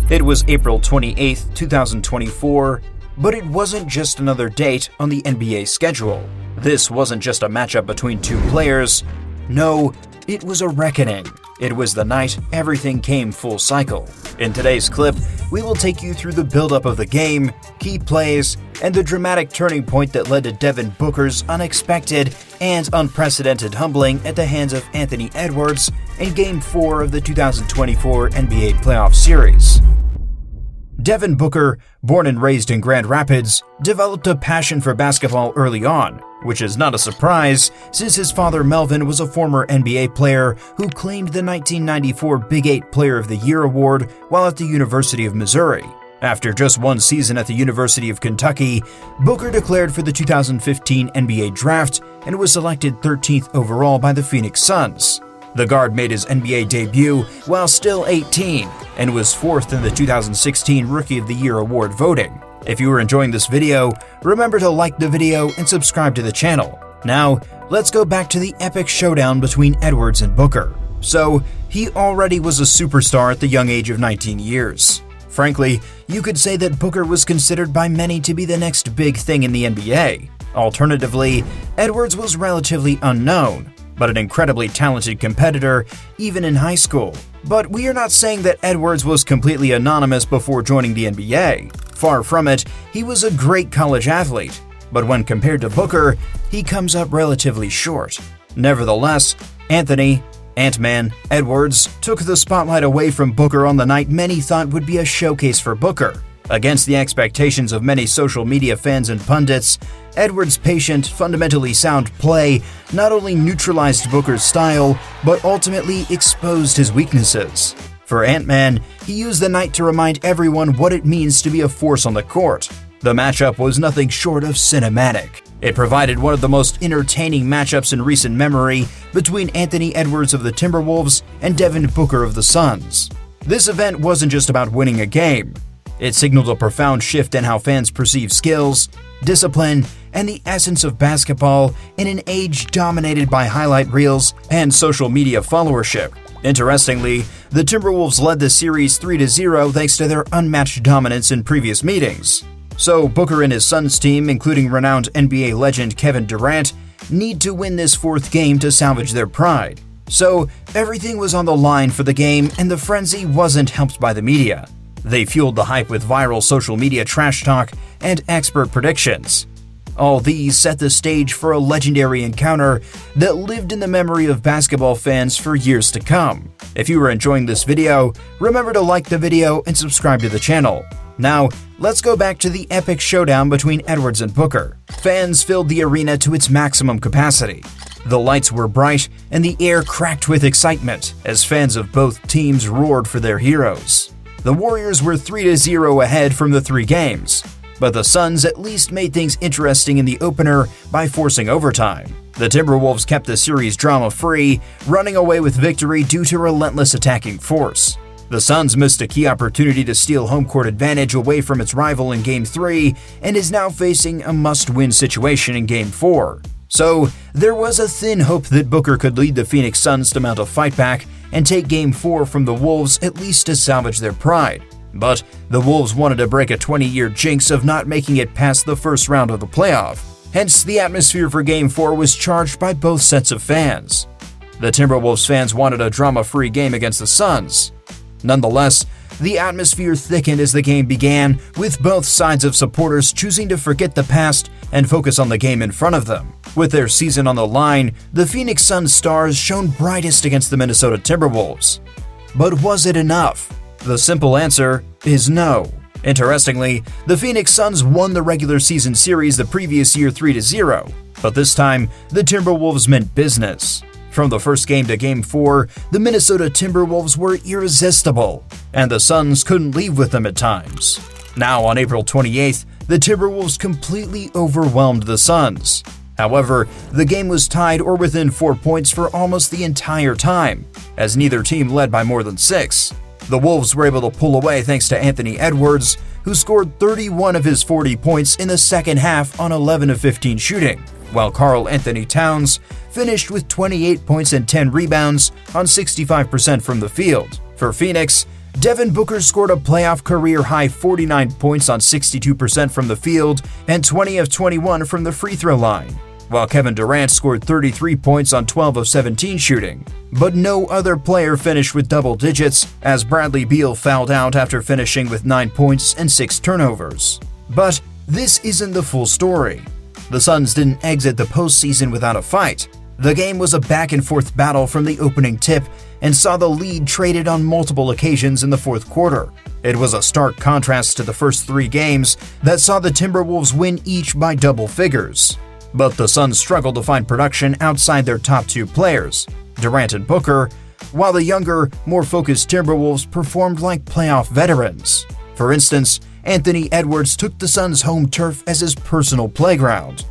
It was April 28, 2024, but it wasn't just another date on the NBA schedule. This wasn't just a matchup between two players. No, it was a reckoning. It was the night everything came full cycle. In today's clip, we will take you through the build-up of the game, key plays, and the dramatic turning point that led to Devin Booker's unexpected and unprecedented humbling at the hands of Anthony Edwards in Game 4 of the 2024 NBA playoff series. Devin Booker, born and raised in Grand Rapids, developed a passion for basketball early on, which is not a surprise since his father Melvin was a former NBA player who claimed the 1994 Big 8 Player of the Year award while at the University of Missouri. After just one season at the University of Kentucky, Booker declared for the 2015 NBA draft and was selected 13th overall by the Phoenix Suns. The guard made his NBA debut while still 18 and was 4th in the 2016 Rookie of the Year award voting. If you are enjoying this video, remember to like the video and subscribe to the channel. Now, let's go back to the epic showdown between Edwards and Booker. So, he already was a superstar at the young age of 19 years. Frankly, you could say that Booker was considered by many to be the next big thing in the NBA. Alternatively, Edwards was relatively unknown, but an incredibly talented competitor, even in high school. But we are not saying that Edwards was completely anonymous before joining the NBA. Far from it, he was a great college athlete, but when compared to Booker, he comes up relatively short. Nevertheless, Anthony Ant-Man Edwards took the spotlight away from Booker on the night many thought would be a showcase for Booker. Against the expectations of many social media fans and pundits, Edwards' patient, fundamentally sound play not only neutralized Booker's style, but ultimately exposed his weaknesses. For Ant-Man, he used the night to remind everyone what it means to be a force on the court. The matchup was nothing short of cinematic. It provided one of the most entertaining matchups in recent memory between Anthony Edwards of the Timberwolves and Devin Booker of the Suns. This event wasn't just about winning a game. It signaled a profound shift in how fans perceive skills, discipline, and the essence of basketball in an age dominated by highlight reels and social media followership. Interestingly, the Timberwolves led the series 3-0 thanks to their unmatched dominance in previous meetings. So Booker and his Suns team, including renowned NBA legend Kevin Durant, need to win this fourth game to salvage their pride. So everything was on the line for the game, and the frenzy wasn't helped by the media. They fueled the hype with viral social media trash talk and expert predictions. All these set the stage for a legendary encounter that lived in the memory of basketball fans for years to come. If you are enjoying this video, remember to like the video and subscribe to the channel. Now, let's go back to the epic showdown between Edwards and Booker. Fans filled the arena to its maximum capacity. The lights were bright and the air cracked with excitement as fans of both teams roared for their heroes. The Warriors were 3-0 ahead from the 3 games, but the Suns at least made things interesting in the opener by forcing overtime. The Timberwolves kept the series drama-free, running away with victory due to relentless attacking force. The Suns missed a key opportunity to steal home court advantage away from its rival in Game 3 and is now facing a must-win situation in Game 4. So, there was a thin hope that Booker could lead the Phoenix Suns to mount a fight back and take Game 4 from the Wolves at least to salvage their pride. But the Wolves wanted to break a 20-year jinx of not making it past the first round of the playoff. Hence, the atmosphere for Game 4 was charged by both sets of fans. The Timberwolves fans wanted a drama-free game against the Suns. Nonetheless, the atmosphere thickened as the game began, with both sides of supporters choosing to forget the past and focus on the game in front of them. With their season on the line, the Phoenix Suns stars shone brightest against the Minnesota Timberwolves. But was it enough? The simple answer is no. Interestingly, the Phoenix Suns won the regular season series the previous year 3-0, but this time, the Timberwolves meant business. From the first game to Game 4, the Minnesota Timberwolves were irresistible, and the Suns couldn't leave with them at times. Now, on April 28th, the Timberwolves completely overwhelmed the Suns. However, the game was tied or within 4 points for almost the entire time, as neither team led by more than 6. The Wolves were able to pull away thanks to Anthony Edwards, who scored 31 of his 40 points in the second half on 11 of 15 shooting, while Karl Anthony Towns finished with 28 points and 10 rebounds on 65% from the field. For Phoenix, Devin Booker scored a playoff career-high 49 points on 62% from the field and 20 of 21 from the free throw line, while Kevin Durant scored 33 points on 12 of 17 shooting. But no other player finished with double digits, as Bradley Beal fouled out after finishing with 9 points and 6 turnovers. But this isn't the full story. The Suns didn't exit the postseason without a fight. The game was a back-and-forth battle from the opening tip and saw the lead traded on multiple occasions in the fourth quarter. It was a stark contrast to the first 3 games that saw the Timberwolves win each by double figures. But the Suns struggled to find production outside their top 2 players, Durant and Booker, while the younger, more focused Timberwolves performed like playoff veterans. For instance, Anthony Edwards took the Suns' home turf as his personal playground.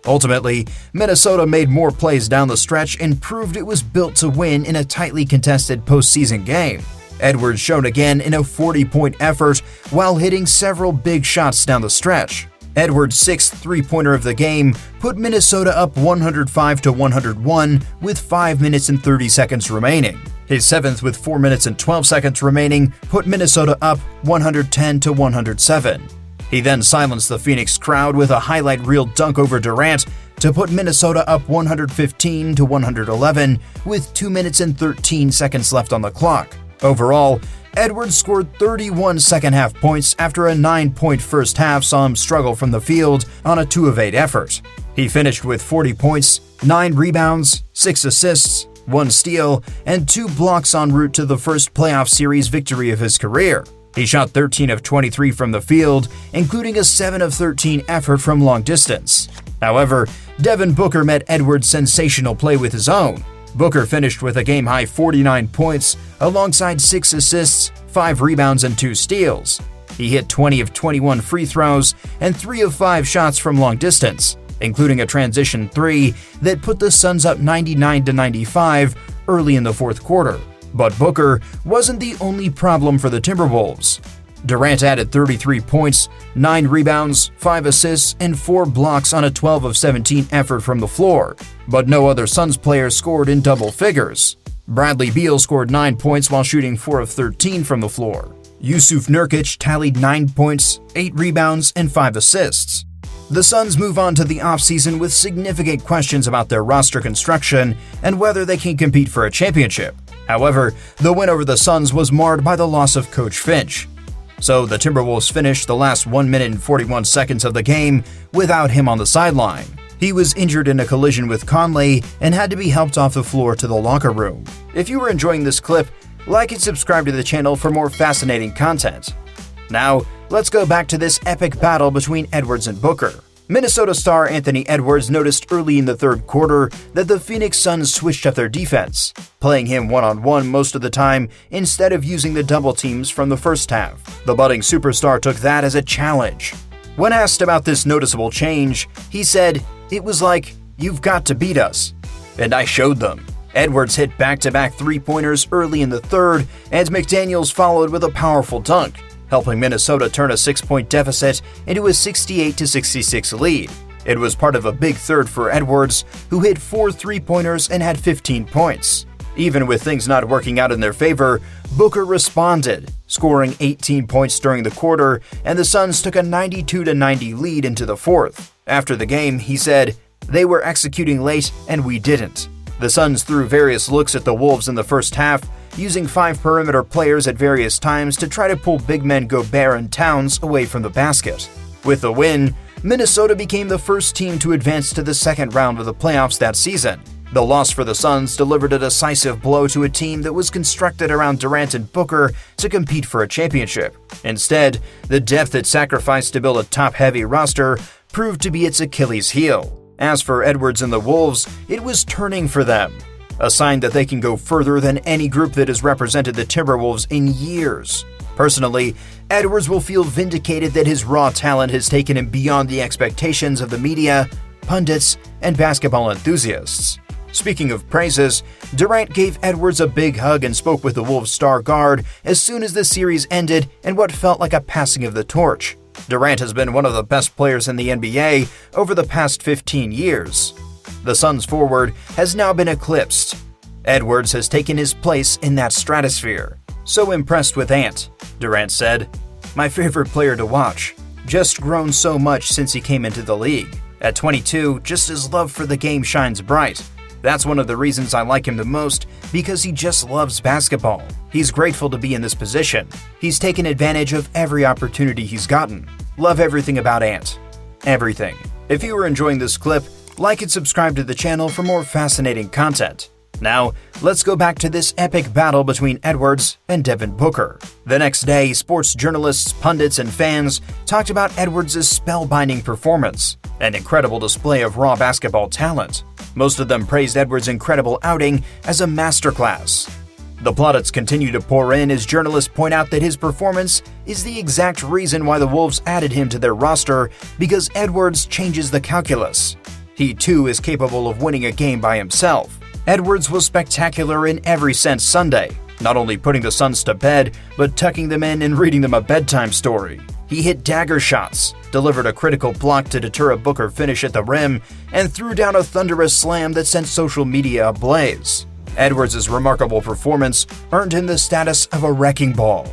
Ultimately, Minnesota made more plays down the stretch and proved it was built to win in a tightly contested postseason game. Edwards shone again in a 40-point effort while hitting several big shots down the stretch. Edwards' 6th three-pointer of the game put Minnesota up 105-101 with 5 minutes and 30 seconds remaining. His 7th with 4 minutes and 12 seconds remaining put Minnesota up 110-107. He then silenced the Phoenix crowd with a highlight reel dunk over Durant to put Minnesota up 115-111 with 2 minutes and 13 seconds left on the clock. Overall, Edwards scored 31 second-half points after a 9-point first half saw him struggle from the field on a 2 of 8 effort. He finished with 40 points, 9 rebounds, 6 assists, 1 steal, and 2 blocks en route to the first playoff series victory of his career. He shot 13 of 23 from the field, including a 7 of 13 effort from long distance. However, Devin Booker met Edwards' sensational play with his own. Booker finished with a game-high 49 points, alongside 6 assists, 5 rebounds, and 2 steals. He hit 20 of 21 free throws and 3 of 5 shots from long distance, including a transition 3 that put the Suns up 99-95 early in the fourth quarter. But Booker wasn't the only problem for the Timberwolves. Durant added 33 points, 9 rebounds, 5 assists, and 4 blocks on a 12 of 17 effort from the floor, but no other Suns player scored in double figures. Bradley Beal scored 9 points while shooting 4 of 13 from the floor. Yusuf Nurkic tallied 9 points, 8 rebounds, and 5 assists. The Suns move on to the offseason with significant questions about their roster construction and whether they can compete for a championship. However, the win over the Suns was marred by the loss of Coach Finch. So the Timberwolves finished the last 1 minute and 41 seconds of the game without him on the sideline. He was injured in a collision with Conley and had to be helped off the floor to the locker room. If you were enjoying this clip, like and subscribe to the channel for more fascinating content. Now, let's go back to this epic battle between Edwards and Booker. Minnesota star Anthony Edwards noticed early in the third quarter that the Phoenix Suns switched up their defense, playing him one-on-one most of the time instead of using the double teams from the first half. The budding superstar took that as a challenge. When asked about this noticeable change, he said, "It was like, you've got to beat us." And I showed them. Edwards hit back-to-back three-pointers early in the third, and McDaniels followed with a powerful dunk, helping Minnesota turn a 6-point deficit into a 68-66 lead. It was part of a big third for Edwards, who hit 4 three-pointers and had 15 points. Even with things not working out in their favor, Booker responded, scoring 18 points during the quarter, and the Suns took a 92-90 lead into the fourth. After the game, he said, "They were executing late and we didn't." The Suns threw various looks at the Wolves in the first half, using 5 perimeter players at various times to try to pull big men Gobert and Towns away from the basket. With the win, Minnesota became the first team to advance to the second round of the playoffs that season. The loss for the Suns delivered a decisive blow to a team that was constructed around Durant and Booker to compete for a championship. Instead, the depth it sacrificed to build a top-heavy roster proved to be its Achilles heel. As for Edwards and the Wolves, it was turning for them, a sign that they can go further than any group that has represented the Timberwolves in years. Personally, Edwards will feel vindicated that his raw talent has taken him beyond the expectations of the media, pundits, and basketball enthusiasts. Speaking of praises, Durant gave Edwards a big hug and spoke with the Wolves star guard as soon as the series ended in what felt like a passing of the torch. Durant has been one of the best players in the NBA over the past 15 years. The Suns forward has now been eclipsed. Edwards has taken his place in that stratosphere. So impressed with Ant, Durant said, "My favorite player to watch. Just grown so much since he came into the league. At 22, just his love for the game shines bright. That's one of the reasons I like him the most, because he just loves basketball. He's grateful to be in this position. He's taken advantage of every opportunity he's gotten. Love everything about Ant. Everything." If you are enjoying this clip, like and subscribe to the channel for more fascinating content. Now, let's go back to this epic battle between Edwards and Devin Booker. The next day, sports journalists, pundits, and fans talked about Edwards' spellbinding performance, an incredible display of raw basketball talent. Most of them praised Edwards' incredible outing as a masterclass. The plaudits continue to pour in as journalists point out that his performance is the exact reason why the Wolves added him to their roster, because Edwards changes the calculus. He too is capable of winning a game by himself. Edwards was spectacular in every sense Sunday, not only putting the Suns to bed, but tucking them in and reading them a bedtime story. He hit dagger shots, delivered a critical block to deter a Booker finish at the rim, and threw down a thunderous slam that sent social media ablaze. Edwards' remarkable performance earned him the status of a wrecking ball,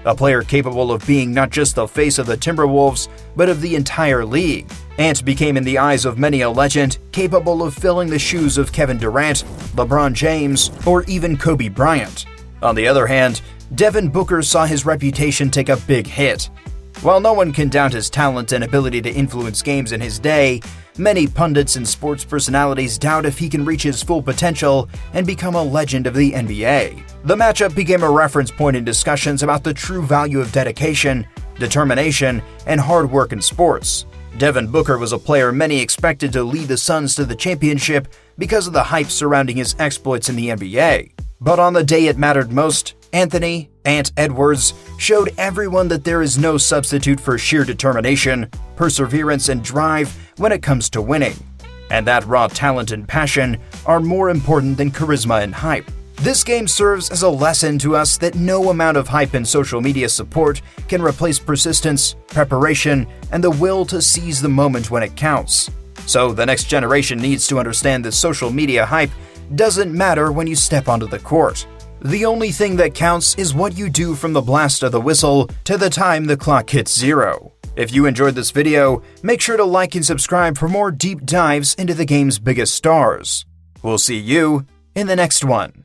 a player capable of being not just the face of the Timberwolves, but of the entire league. Ant became in the eyes of many a legend, capable of filling the shoes of Kevin Durant, LeBron James, or even Kobe Bryant. On the other hand, Devin Booker saw his reputation take a big hit. While no one can doubt his talent and ability to influence games in his day, many pundits and sports personalities doubt if he can reach his full potential and become a legend of the NBA. The matchup became a reference point in discussions about the true value of dedication, determination, and hard work in sports. Devin Booker was a player many expected to lead the Suns to the championship because of the hype surrounding his exploits in the NBA. But on the day it mattered most, Ant Edwards showed everyone that there is no substitute for sheer determination, perseverance, and drive when it comes to winning. And that raw talent and passion are more important than charisma and hype. This game serves as a lesson to us that no amount of hype and social media support can replace persistence, preparation, and the will to seize the moment when it counts. So the next generation needs to understand that social media hype doesn't matter when you step onto the court. The only thing that counts is what you do from the blast of the whistle to the time the clock hits zero. If you enjoyed this video, make sure to like and subscribe for more deep dives into the game's biggest stars. We'll see you in the next one.